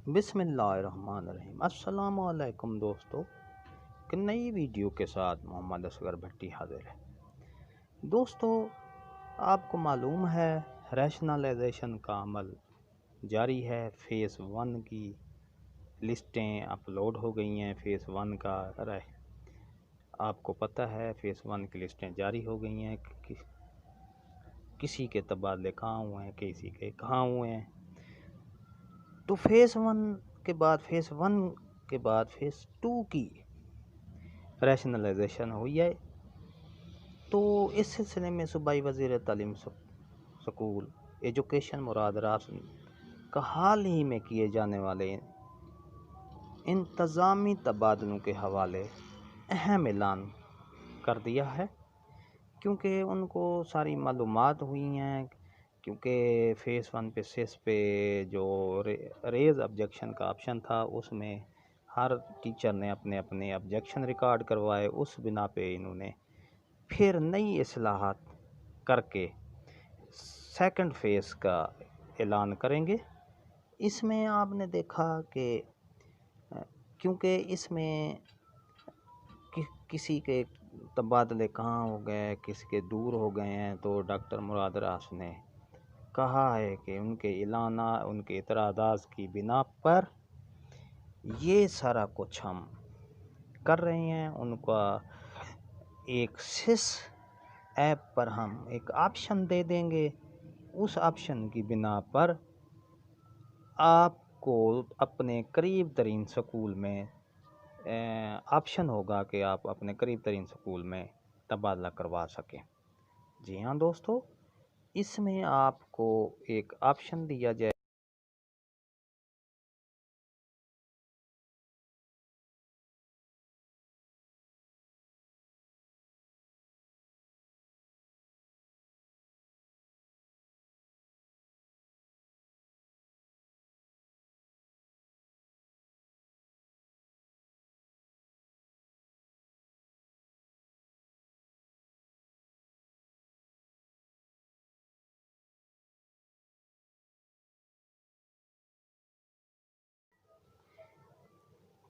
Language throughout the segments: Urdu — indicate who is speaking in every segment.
Speaker 1: بسم اللہ الرحمن الرحیم۔ السلام علیکم دوستو، کہ نئی ویڈیو کے ساتھ محمد اصغر بھٹی حاضر ہے۔ دوستو، آپ کو معلوم ہے ریشنلائزیشن کا عمل جاری ہے۔ فیس 1 کی لسٹیں اپلوڈ ہو گئی ہیں۔ فیس 1 کا آپ کو پتہ ہے فیس 1 کی لسٹیں جاری ہو گئی ہیں۔ کسی کے تبادلے کہاں ہوئے ہیں، کسی کے کہاں ہوئے ہیں۔ تو فیس 1 کے بعد فیس 2 کی ریشنلائزیشن ہوئی ہے۔ تو اس سلسلے میں صوبائی وزیر تعلیم سکول ایجوکیشن مراد راس کا حال ہی میں کیے جانے والے انتظامی تبادلوں کے حوالے اہم اعلان کر دیا ہے، کیونکہ ان کو ساری معلومات ہوئی ہیں۔ کیونکہ فیس 1 پہ سیس پہ جو ریز آبجیکشن کا آپشن تھا، اس میں ہر ٹیچر نے اپنے آبجیکشن ریکارڈ کروائے۔ اس بنا پہ انہوں نے پھر نئی اصلاحات کر کے سیکنڈ فیس کا اعلان کریں گے۔ اس میں آپ نے دیکھا کہ کیونکہ اس میں کسی کے تبادلے کہاں ہو گئے، کسی کے دور ہو گئے ہیں، تو ڈاکٹر مراد راس نے کہا ہے کہ ان کے اعلانات، ان کے اعتراضات کی بنا پر یہ سارا کچھ ہم کر رہے ہیں۔ ان کا ایک سس ایپ پر ہم ایک آپشن دے دیں گے۔ اس آپشن کی بنا پر آپ کو اپنے قریب ترین سکول میں آپشن ہوگا کہ آپ اپنے قریب ترین سکول میں تبادلہ کروا سکیں۔ جی ہاں دوستو، اس میں آپ کو ایک آپشن دیا جائے۔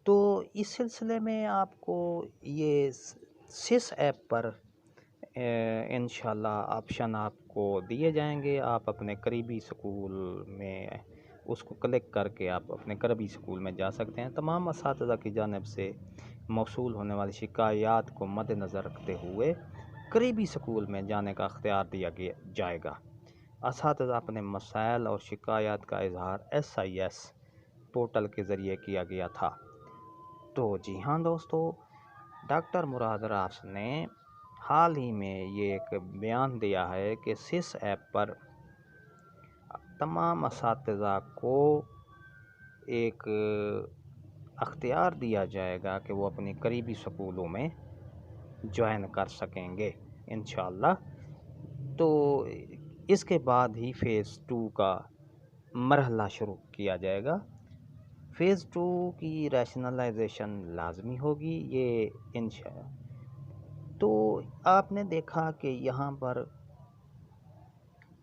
Speaker 1: تو اس سلسلے میں آپ کو یہ سس ایپ پر انشاءاللہ آپشن آپ کو دیے جائیں گے۔ آپ اپنے قریبی سکول میں اس کو کلک کر کے آپ اپنے قریبی سکول میں جا سکتے ہیں۔ تمام اساتذہ کی جانب سے موصول ہونے والی شکایات کو مد نظر رکھتے ہوئے قریبی سکول میں جانے کا اختیار دیا جائے گا۔ اساتذہ اپنے مسائل اور شکایات کا اظہار SIS پورٹل کے ذریعے کیا گیا تھا۔ تو جی ہاں دوستو، ڈاکٹر مراد راس نے حال ہی میں یہ ایک بیان دیا ہے کہ سس ایپ پر تمام اساتذہ کو ایک اختیار دیا جائے گا کہ وہ اپنی قریبی سکولوں میں جوائن کر سکیں گے انشاءاللہ۔ تو اس کے بعد ہی فیس 2 کا مرحلہ شروع کیا جائے گا۔ فیز 2 کی ریشنلائزیشن لازمی ہوگی یہ انشاءاللہ۔ تو آپ نے دیکھا کہ یہاں پر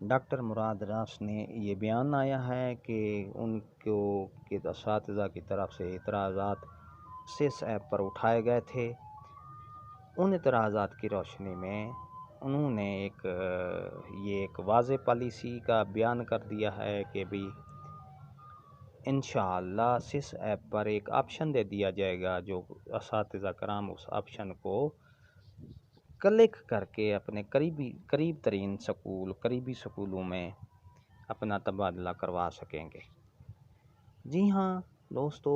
Speaker 1: ڈاکٹر مراد راس نے یہ بیان آیا ہے کہ ان کو اساتذہ کی طرف سے اعتراضات سس ایپ پر اٹھائے گئے تھے۔ ان اعتراضات کی روشنی میں انہوں نے ایک واضح پالیسی کا بیان کر دیا ہے کہ بھی انشاءاللہ سس ایپ پر ایک آپشن دے دیا جائے گا، جو اساتذہ کرام اس آپشن کو کلک کر کے اپنے قریب ترین قریبی سکولوں میں اپنا تبادلہ کروا سکیں گے۔ جی ہاں دوستو،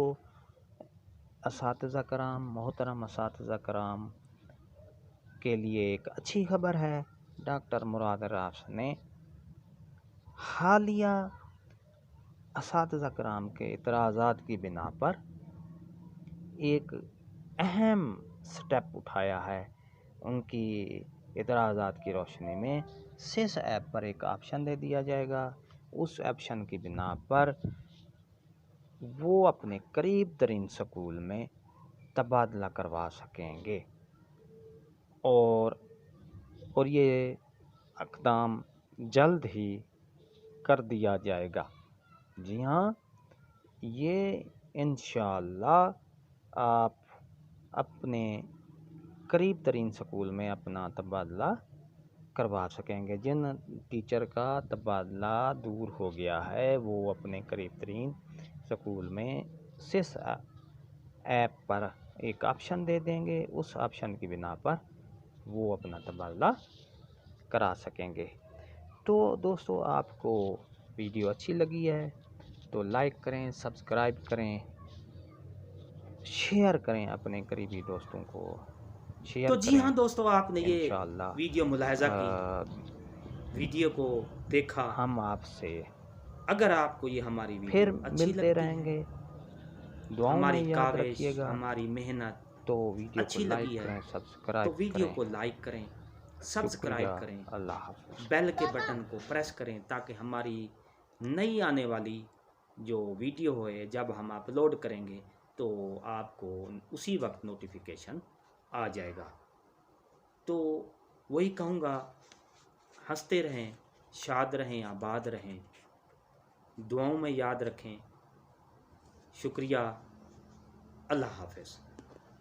Speaker 1: اساتذہ کرام، محترم اساتذہ کرام کے لیے ایک اچھی خبر ہے۔ ڈاکٹر مراد راس نے حالیہ اساتذہ کرام کے اعتراضات کی بنا پر ایک اہم سٹیپ اٹھایا ہے۔ ان کی اعتراضات کی روشنی میں سس ایپ پر ایک آپشن دے دیا جائے گا۔ اس آپشن کی بنا پر وہ اپنے قریب ترین سکول میں تبادلہ کروا سکیں گے، اور یہ اقدام جلد ہی کر دیا جائے گا۔ جی ہاں، یہ انشاءاللہ آپ اپنے قریب ترین سکول میں اپنا تبادلہ کروا سکیں گے۔ جن ٹیچر کا تبادلہ دور ہو گیا ہے وہ اپنے قریب ترین سکول میں سس ایپ پر ایک آپشن دے دیں گے، اس آپشن کی بنا پر وہ اپنا تبادلہ کرا سکیں گے۔ تو دوستو، آپ کو ویڈیو اچھی لگی ہے تو لائک کریں، سبسکرائب کریں، شیئر کریں، اپنے قریبی دوستوں کو شیئر
Speaker 2: تو
Speaker 1: کریں۔
Speaker 2: جی ہاں دوستو، آپ نے یہ
Speaker 1: انشاءاللہ
Speaker 2: ویڈیو ملاحظہ کی، ویڈیو کو دیکھا۔
Speaker 1: ہم آپ سے
Speaker 2: اگر آپ کو یہ ہماری
Speaker 1: پھر
Speaker 2: ویڈیو اچھی
Speaker 1: ملتے
Speaker 2: لگتی
Speaker 1: رہیں
Speaker 2: ہے،
Speaker 1: گے۔ دعاؤں میں
Speaker 2: ہماری
Speaker 1: یاد رکھیے
Speaker 2: کاوش،
Speaker 1: گا،
Speaker 2: ہماری محنت
Speaker 1: تو ویڈیو کو
Speaker 2: اچھی
Speaker 1: لائک
Speaker 2: لگی ہے
Speaker 1: کریں،
Speaker 2: تو
Speaker 1: سبسکرائب
Speaker 2: ویڈیو
Speaker 1: کریں۔
Speaker 2: کو لائک کریں،
Speaker 1: شکریہ،
Speaker 2: سبسکرائب کریں،
Speaker 1: اللہ حافظ۔
Speaker 2: بیل کے بٹن کو پریس کریں تاکہ ہماری نئی آنے والی جو ویڈیو ہے جب ہم اپلوڈ کریں گے تو آپ کو اسی وقت نوٹیفیکیشن آ جائے گا۔ تو وہی کہوں گا، ہنستے رہیں، شاد رہیں، آباد رہیں، دعاؤں میں یاد رکھیں۔ شکریہ، اللہ حافظ۔